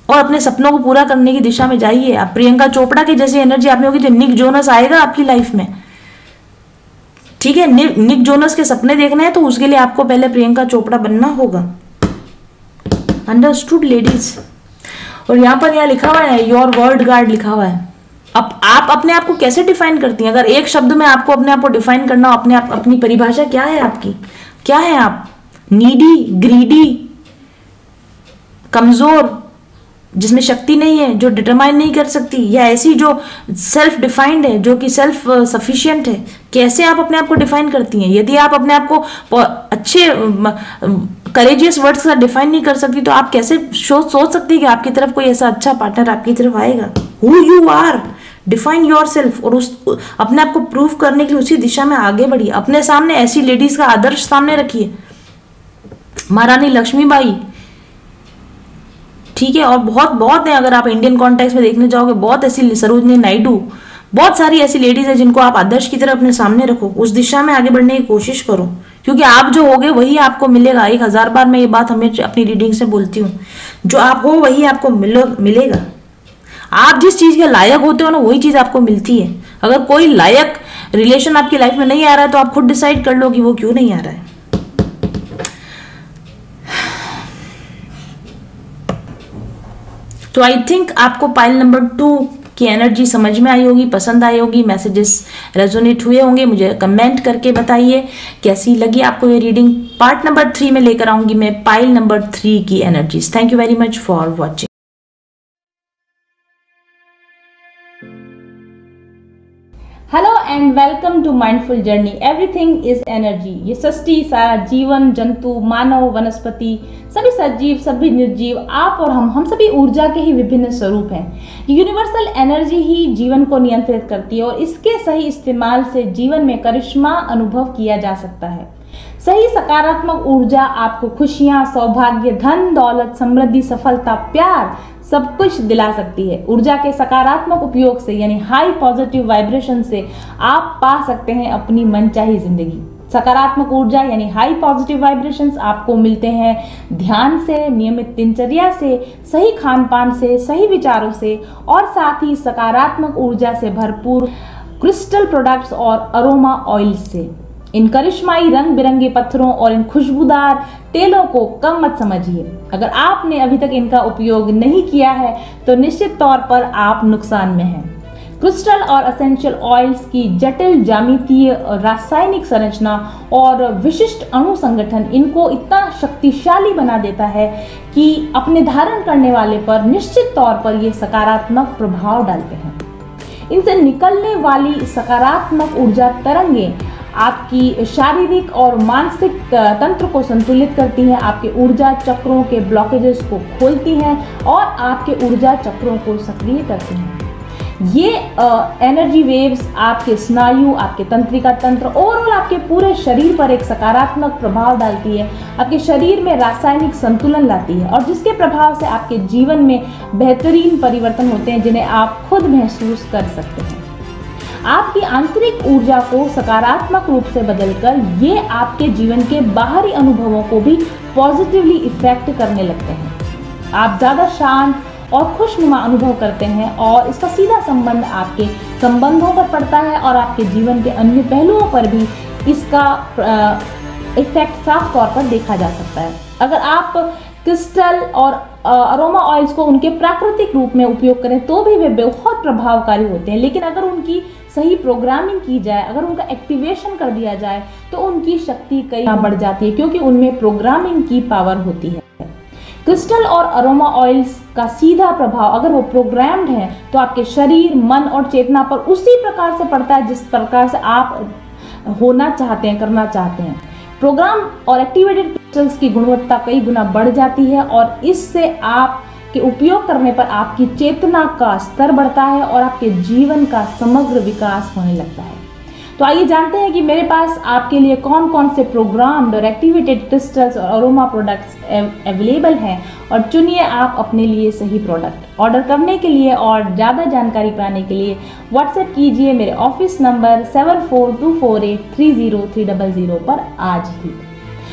और अपने सपनों को पूरा करने की दिशा में जाइए। आप प्रियंका चोपड़ा की जैसी एनर्जी आप में होगी तो निक जोनस आएगा आपकी लाइफ में, ठीक है। निक जोनस के सपने देखने हैं तो उसके लिए आपको पहले प्रियंका चोपड़ा बनना होगा। Understood ladies. और यहाँ लिखा हुआ है योर वर्ल्ड गार्ड लिखा हुआ है। अब आप अपने आप को कैसे डिफाइन करती हैं? अगर एक शब्द में आपको अपने आप को डिफाइन करना हो, अपने आप अपनी परिभाषा क्या है आपकी? क्या है आप? नीडी, ग्रीडी, कमजोर, जिसमें शक्ति नहीं है, जो डिटरमाइन नहीं कर सकती, या ऐसी जो सेल्फ डिफाइंड है, जो कि सेल्फ सफिशिएंट है? कैसे आप अपने आप को डिफाइन करती हैं? यदि आप अपने आप को अच्छे करेजियस वर्ड्स के साथ डिफाइन नहीं कर सकती तो आप कैसे सोच सकती है कि आपकी तरफ कोई ऐसा अच्छा पार्टनर आपकी तरफ आएगा? Who you are, define yourself, और उस अपने आप को प्रूव करने के लिए उसी दिशा में आगे बढ़िए। अपने सामने ऐसी लेडीज का आदर्श सामने रखिए, महारानी लक्ष्मीबाई, ठीक है। और बहुत है, अगर आप इंडियन कॉन्टेक्स्ट में देखने जाओगे, बहुत ऐसी, सरोजनी नायडू, बहुत सारी ऐसी लेडीज है जिनको आप आदर्श की तरह अपने सामने रखो, उस दिशा में आगे बढ़ने की कोशिश करो, क्योंकि आप जो होगे वही आपको मिलेगा। 1000 बार मैं ये बात हमेशा अपनी रीडिंग से बोलती हूँ, जो आप हो वही आपको मिलेगा। आप जिस चीज के लायक होते हो ना, वही चीज आपको मिलती है। अगर कोई लायक रिलेशन आपकी लाइफ में नहीं आ रहा है तो आप खुद डिसाइड कर लो कि वो क्यों नहीं आ रहा है। तो आई थिंक आपको पाइल नंबर 2 की एनर्जी समझ में आई होगी, पसंद आई होगी, मैसेजेस रेजोनेट हुए होंगे। मुझे कमेंट करके बताइए कैसी लगी आपको ये रीडिंग। पार्ट नंबर 3 में लेकर आऊंगी मैं पाइल नंबर 3 की energies. Thank you very much for watching. Hello and welcome to mindful journey. Everything is energy. ये सृष्टि, सारा जीवन, जंतु, मानव, वनस्पति, सभी सजीव, सभी निर्जीव, आप और हम सभी ऊर्जा के ही विभिन्न स्वरूप हैं। यूनिवर्सल एनर्जी ही जीवन को नियंत्रित करती है और इसके सही इस्तेमाल से जीवन में करिश्मा अनुभव किया जा सकता है। सही सकारात्मक ऊर्जा आपको खुशियां, सौभाग्य, धन, दौलत, समृद्धि, सफलता, प्यार सब कुछ दिला सकती है। ऊर्जा के सकारात्मक उपयोग से यानी हाई पॉजिटिव वाइब्रेशन से आप पा सकते हैं अपनी मनचाही जिंदगी। सकारात्मक ऊर्जा यानी हाई पॉजिटिव वाइब्रेशंस आपको मिलते हैं ध्यान से, नियमित दिनचर्या से, सही खान पान से, सही विचारों से और साथ ही सकारात्मक ऊर्जा से भरपूर क्रिस्टल प्रोडक्ट्स और अरोमा ऑयल से। इन करिश्माई रंग बिरंगे पत्थरों और इन खुशबूदार तेलों को कम मत समझिए। अगर आपने अभी तक इनका उपयोग नहीं किया है तो निश्चित तौर पर आप नुकसान में हैं। क्रिस्टल और एसेंशियल ऑयल्स की जटिल ज्यामितीय, रासायनिक संरचना और विशिष्ट अणु संगठन इनको इतना शक्तिशाली बना देता है कि अपने धारण करने वाले पर निश्चित तौर पर ये सकारात्मक प्रभाव डालते हैं। इनसे निकलने वाली सकारात्मक ऊर्जा तरंगे आपकी शारीरिक और मानसिक तंत्र को संतुलित करती हैं, आपके ऊर्जा चक्रों के ब्लॉकेजेस को खोलती हैं और आपके ऊर्जा चक्रों को सक्रिय करती हैं। ये एनर्जी वेव्स आपके स्नायु, आपके तंत्रिका तंत्र, ओवरऑल आपके पूरे शरीर पर एक सकारात्मक प्रभाव डालती है, आपके शरीर में रासायनिक संतुलन लाती है और जिसके प्रभाव से आपके जीवन में बेहतरीन परिवर्तन होते हैं जिन्हें आप खुद महसूस कर सकते हैं। आपकी आंतरिक ऊर्जा को सकारात्मक रूप से बदलकर ये आपके जीवन के बाहरी अनुभवों को भी पॉजिटिवली इफेक्ट करने लगते हैं। आप ज्यादा शांत और खुशनुमा अनुभव करते हैं और इसका सीधा संबंध आपके संबंधों पर पड़ता है और आपके जीवन के अन्य पहलुओं पर भी इसका इफेक्ट साफ तौर पर देखा जा सकता है। अगर आप क्रिस्टल और अरोमा ऑयल्स को उनके प्राकृतिक रूप में उपयोग करें तो भी वे बहुत प्रभावकारी होते हैं, लेकिन अगर उनकी सही प्रोग्रामिंग की जाए, अगर उनका एक्टिवेशन कर दिया जाए तो उनकी शक्ति कई गुना बढ़ जाती है, क्योंकि उनमें प्रोग्रामिंग की पावर होती है। क्रिस्टल और अरोमा ऑयल्स का सीधा प्रभाव अगर वो प्रोग्राम्ड है तो आपके शरीर, मन और चेतना पर उसी प्रकार से पड़ता है जिस प्रकार से आप होना चाहते हैं, करना चाहते हैं। प्रोग्राम और एक्टिवेटेड क्रिस्टल्स की गुणवत्ता कई गुना बढ़ जाती है और इससे आप के उपयोग करने पर आपकी चेतना का स्तर बढ़ता है और आपके जीवन का समग्र विकास होने लगता है। तो आइए जानते हैं कि मेरे पास आपके लिए कौन कौन से प्रोग्राम्ड और एक्टिवेटेड क्रिस्टल्स और अरोमा प्रोडक्ट्स अवेलेबल हैं और चुनिए आप अपने लिए सही प्रोडक्ट। ऑर्डर करने के लिए और ज़्यादा जानकारी पाने के लिए व्हाट्सएप कीजिए मेरे ऑफिस नंबर 7424830300 पर आज ही।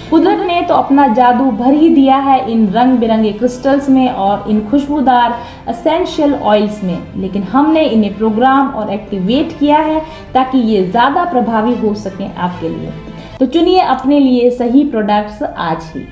कुदरत ने तो अपना जादू भर ही दिया है इन रंग बिरंगे क्रिस्टल्स में और इन खुशबूदार एसेंशियल ऑयल्स में, लेकिन हमने इन्हें प्रोग्राम और एक्टिवेट किया है ताकि ये ज़्यादा प्रभावी हो सकें आपके लिए। तो चुनिए अपने लिए सही प्रोडक्ट्स आज ही।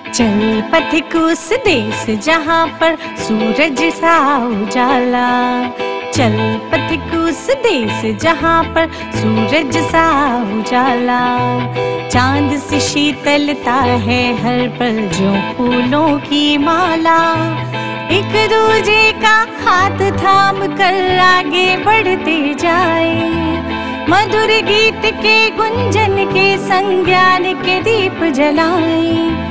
चल पथिक उस देश जहाँ पर सूरज सा उजाला, चल पथिक उस देश जहाँ पर सूरज सा उजाला। चांद सी शीतलता है हर पल जो फूलों की माला। एक दूजे का हाथ थाम कर आगे बढ़ते जाए, मधुर गीत के गुंजन के संग ज्ञान के दीप जलाए।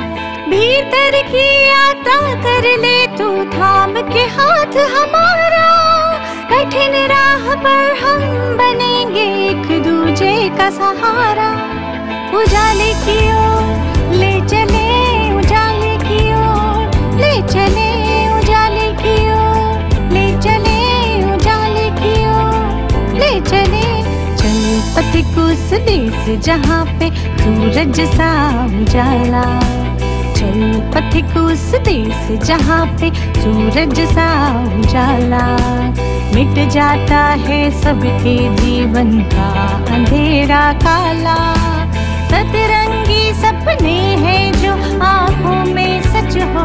भीतर की यात्रा कर ले तू थाम के हाथ हमारा, कठिन राह पर हम बनेंगे एक दूजे का सहारा। उजाले की ओर ले चले, उजाले की ओर ले चले, उजाले की ओर ले चले, उजाले की ओर ले चले। चल पथिक उस देश जहाँ पे सूरज सा उजाला, चल पथिक उस देश जहाँ पे सूरज सा उजाला। मिट जाता है सबके जीवन का अंधेरा काला। सतरंगी सपने हैं जो आँखों में सच हो